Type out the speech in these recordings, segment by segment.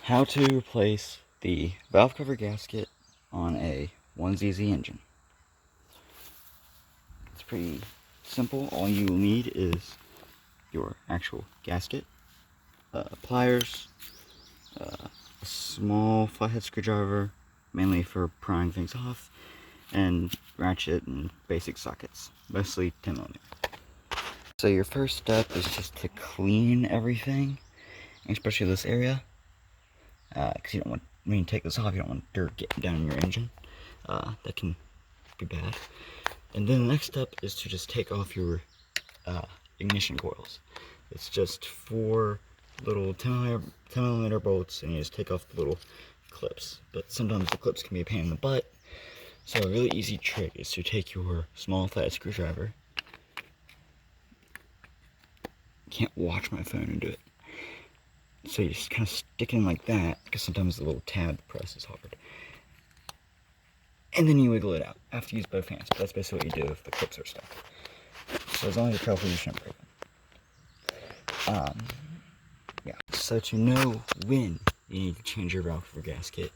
How to replace the valve cover gasket on a 1ZZ engine. It's pretty simple. All you will need is your actual gasket, pliers, a small flathead screwdriver, mainly for prying things off, and ratchet and basic sockets, mostly 10mm. So your first step is just to clean everything, especially this area, because you don't want, when you take this off, you don't want dirt getting down in your engine. That can be bad. And then the next step is to just take off your ignition coils. It's just 4 little 10mm bolts, and you just take off the little clips. But sometimes the clips can be a pain in the butt, so a really easy trick is to take your small flat screwdriver. Can't watch my phone and do it. So you just kind of stick it in like that, because sometimes the little tab press is hard. And then you wiggle it out. After you use both hands, but that's basically what you do if the clips are stuck. So as long as you're careful, you shouldn't break them. Yeah. So to know when you need to change your valve cover gasket,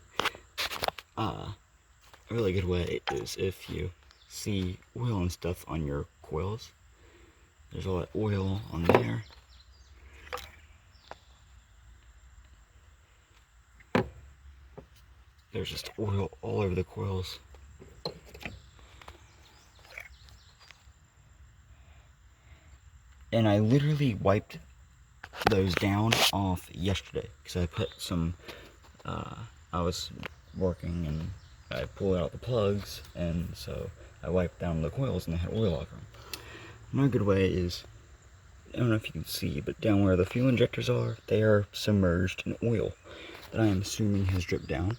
a really good way is if you see oil and stuff on your coils. There's all that oil on there. There's just oil all over the coils. And I literally wiped those down off yesterday because I put some, I was working and I pulled out the plugs, and so I wiped down the coils and they had oil over them. Another good way is, I don't know if you can see, but down where the fuel injectors are, they are submerged in oil that I am assuming has dripped down.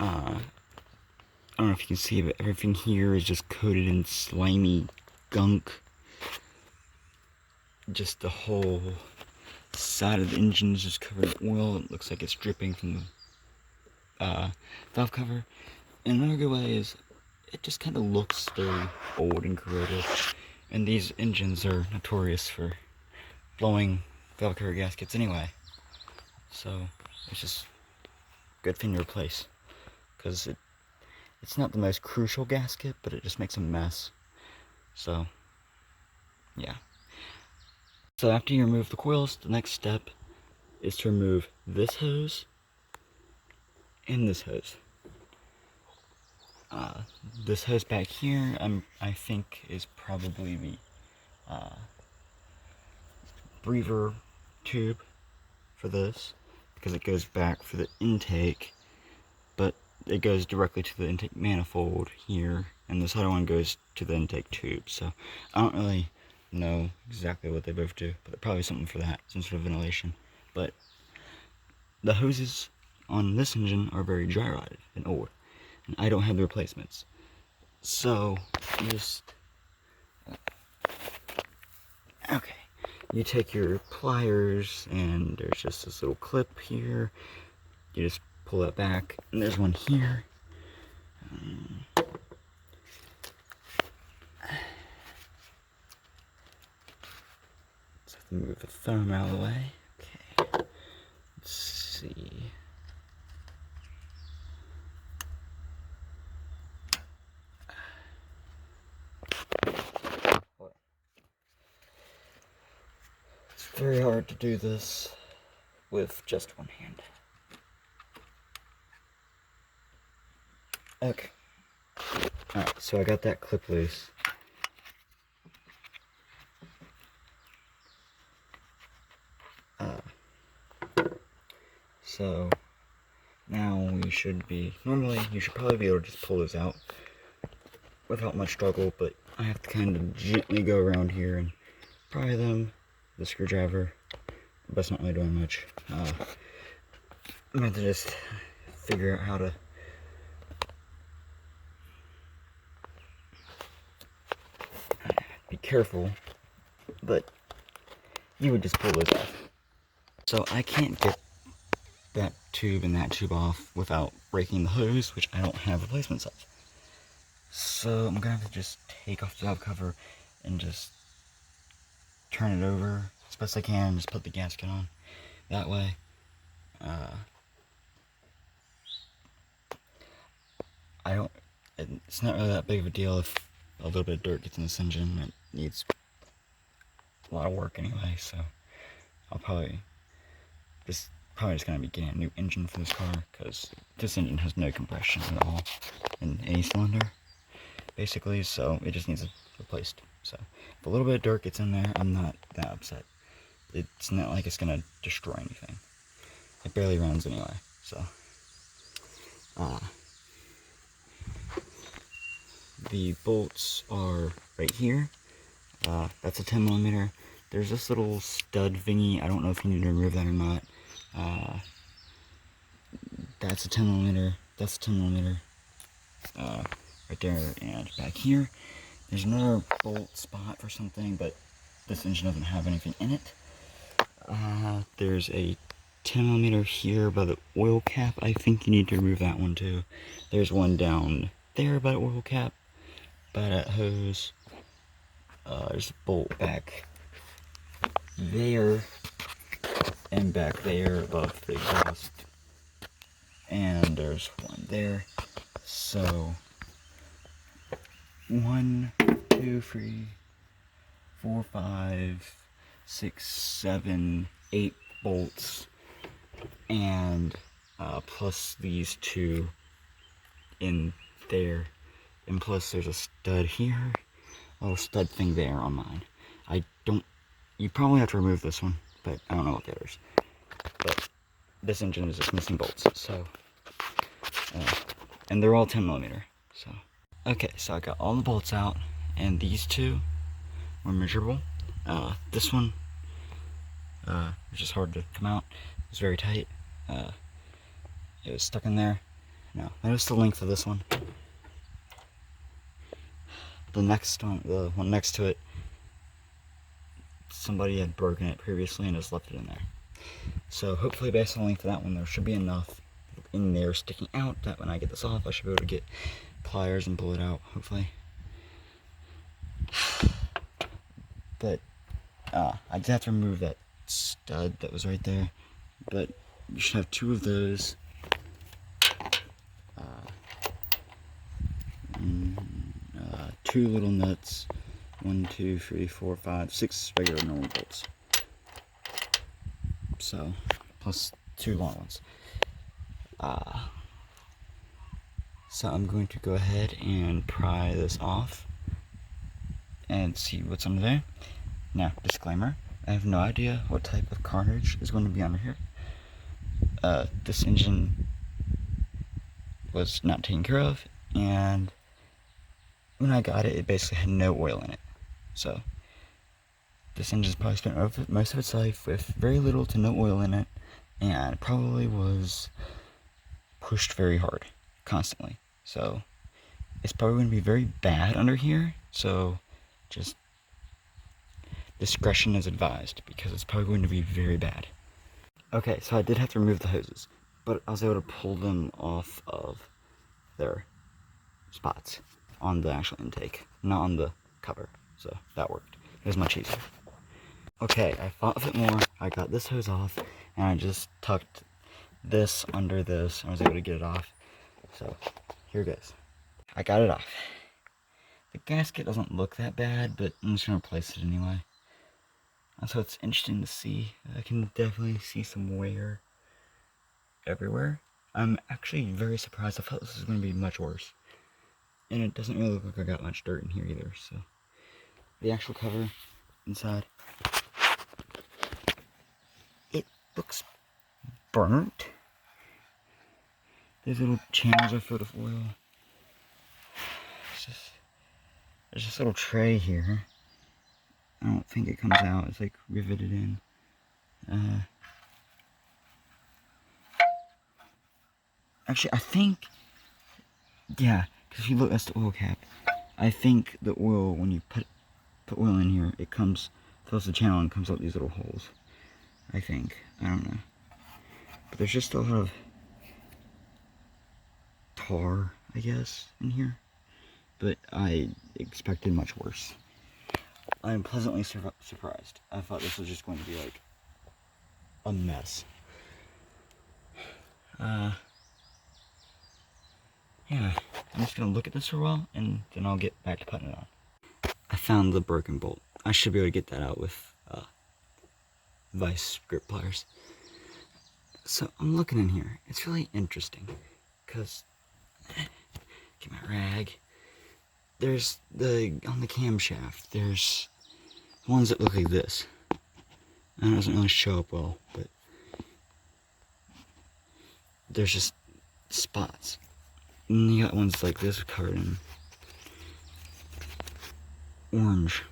I don't know if you can see, but everything here is just coated in slimy gunk. Just the whole side of the engine is just covered in oil. It looks like it's dripping from the valve cover. And another good way is, it just kind of looks very old and corroded. And these engines are notorious for blowing valve cover gaskets anyway. So it's just a good thing to replace, because it's not the most crucial gasket, but it just makes a mess. So yeah. So after you remove the coils, the next step is to remove this hose and this hose. This hose back here, I think is probably the breather tube for this, because it goes back for the intake, but it goes directly to the intake manifold here, and this other one goes to the intake tube. So I don't really know exactly what they both do, but probably something for that, some sort of ventilation. But the hoses on this engine are very dry rotted and old, and I don't have the replacements. So you take your pliers, and there's just this little clip here. You just pull that back, and there's one here. So I have to move the thumb out of the way. Okay. Let's see. It's very hard to do this with just one hand. Okay. Alright, so I got that clip loose. So now we should be, normally you should probably be able to just pull this out without much struggle, but I have to kind of gently go around here and pry them, the screwdriver, but that's not really doing much. I'm going to have to just figure out how to be careful, but you would just pull those off. So I can't get that tube and that tube off without breaking the hose, which I don't have replacements of. So I'm gonna have to just take off the valve cover and just turn it over as best I can, just put the gasket on that way. It's not really that big of a deal if a little bit of dirt gets in this engine. It needs a lot of work anyway, so I'll probably just gonna be getting a new engine for this car, because this engine has no compression at all in any cylinder, basically, so it just needs replaced. So if a little bit of dirt gets in there, I'm not that upset. It's not like it's gonna destroy anything. It barely runs anyway, so the bolts are right here. That's a 10mm. There's this little stud thingy. I don't know if you need to remove that or not. That's a 10mm. That's a 10mm. Right there and back here. There's another bolt spot for something, but this engine doesn't have anything in it. There's a 10mm here by the oil cap. I think you need to remove that one too. There's one down there by the oil cap, by that hose. There's a bolt back there and back there above the exhaust, and there's one there. So 1, 2, 3, 4, 5, 6, 7, 8 bolts, and plus these 2 in there, and plus there's a stud here, a little stud thing there on mine. You probably have to remove this one, but I don't know what the others. But this engine is just missing bolts, so and they're all 10mm. So okay, so I got all the bolts out, and these 2 were miserable. This one was just hard to come out. It was very tight. It was stuck in there. Now notice the length of this one. The next one, the one next to it, somebody had broken it previously and just left it in there. So hopefully based on the length of that one, there should be enough in there sticking out that when I get this off, I should be able to get pliers and pull it out, hopefully. But I just have to remove that stud that was right there. But you should have 2 of those. 2 little nuts. 1, 2, 3, 4, 5, 6 regular normal bolts. So, plus 2 long ones. So I'm going to go ahead and pry this off and see what's under there. Now, disclaimer, I have no idea what type of carnage is going to be under here. This engine was not taken care of, and when I got it, it basically had no oil in it. So this engine's probably spent most of its life with very little to no oil in it, and probably was pushed very hard, constantly. So it's probably going to be very bad under here, so just discretion is advised, because it's probably going to be very bad. Okay, so I did have to remove the hoses, but I was able to pull them off of their spots on the actual intake, not on the cover, so that worked. It was much easier. Okay, I thought of it more. I got this hose off, and I just tucked this under this, and I was able to get it off. So, here goes. I got it off. The gasket doesn't look that bad, but I'm just going to replace it anyway. So it's interesting to see. I can definitely see some wear everywhere. I'm actually very surprised. I thought this was going to be much worse. And it doesn't really look like I got much dirt in here either, so. The actual cover inside, it looks burnt. These little channels are filled with oil. There's this little tray here. I don't think it comes out. It's like riveted in. Actually, I think, yeah, because if you look, that's the oil cap. I think the oil, when you put oil in here, it fills the channel and comes out these little holes. I think. I don't know. But there's just a lot of tar, I guess, in here. But I expected much worse. I am pleasantly surprised. I thought this was just going to be like a mess. Yeah, I'm just gonna look at this for a while, and then I'll get back to putting it on. I found the broken bolt. I should be able to get that out with vice grip pliers. So I'm looking in here. It's really interesting, because, get my rag. There's on the camshaft, there's ones that look like this. And it doesn't really show up well, but there's just spots. And you got ones like this covered in orange.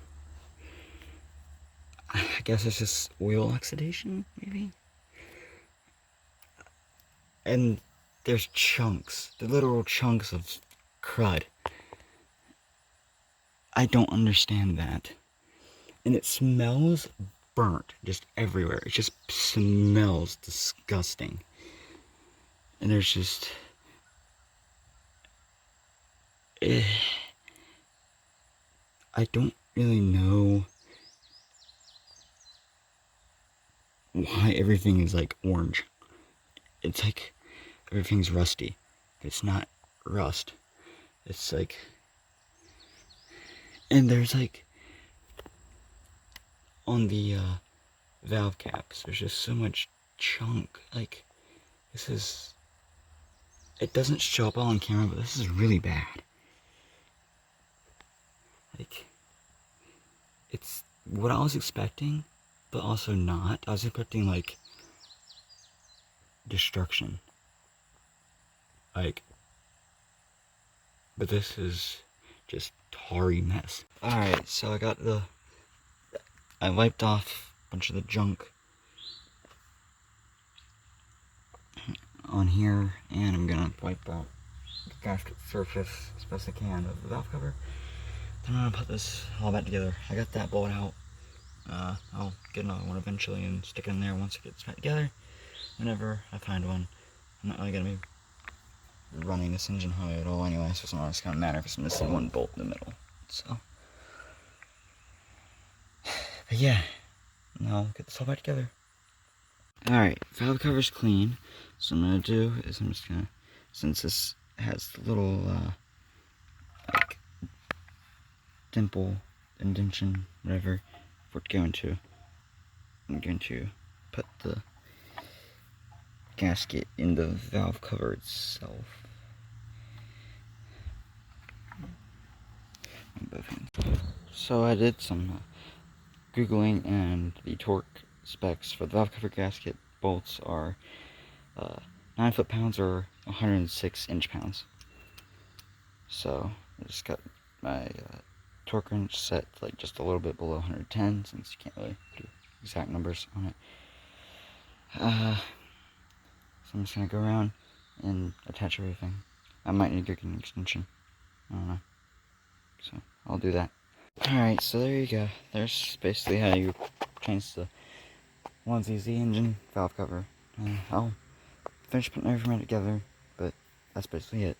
I guess it's just oil oxidation, maybe? And there's chunks, the literal chunks of crud. I don't understand that. And it smells burnt just everywhere. It just smells disgusting. And there's just... I don't really know why everything is like orange. It's like everything's rusty. It's not rust. It's like... And there's like... on the valve caps, there's just so much chunk. Like, this is... It doesn't show up all on camera, but this is really bad. Like, it's what I was expecting, but also not. I was expecting, like, destruction. Like, but this is just tarry mess. Alright, so I wiped off a bunch of the junk on here, and I'm gonna wipe out the gasket surface as best I can of the valve cover. Then I'm gonna put this all back together. I got that bolt out. I'll get another one eventually and stick it in there once it gets back together. Whenever I find one. I'm not really gonna be running this engine high at all anyway, so it's not just gonna matter if it's missing one bolt in the middle. So, but yeah, now I'll get this all back together. Alright, valve cover's clean. So what I'm gonna do is I'm just gonna, since this has the little like dimple, indentation, whatever, for it to go into, I'm going to put the gasket in the valve cover itself. On both hands. So I did some Googling, and the torque specs for the valve cover gasket bolts are 9 foot-pounds or 106 inch-pounds. So I just got my torque wrench set like just a little bit below 110, since you can't really do exact numbers on it. So I'm just gonna go around and attach everything. I might need to get an extension. I don't know. So I'll do that. Alright, so there you go. There's basically how you change the 1ZZ engine valve cover. I'll finish putting everything together, but that's basically it.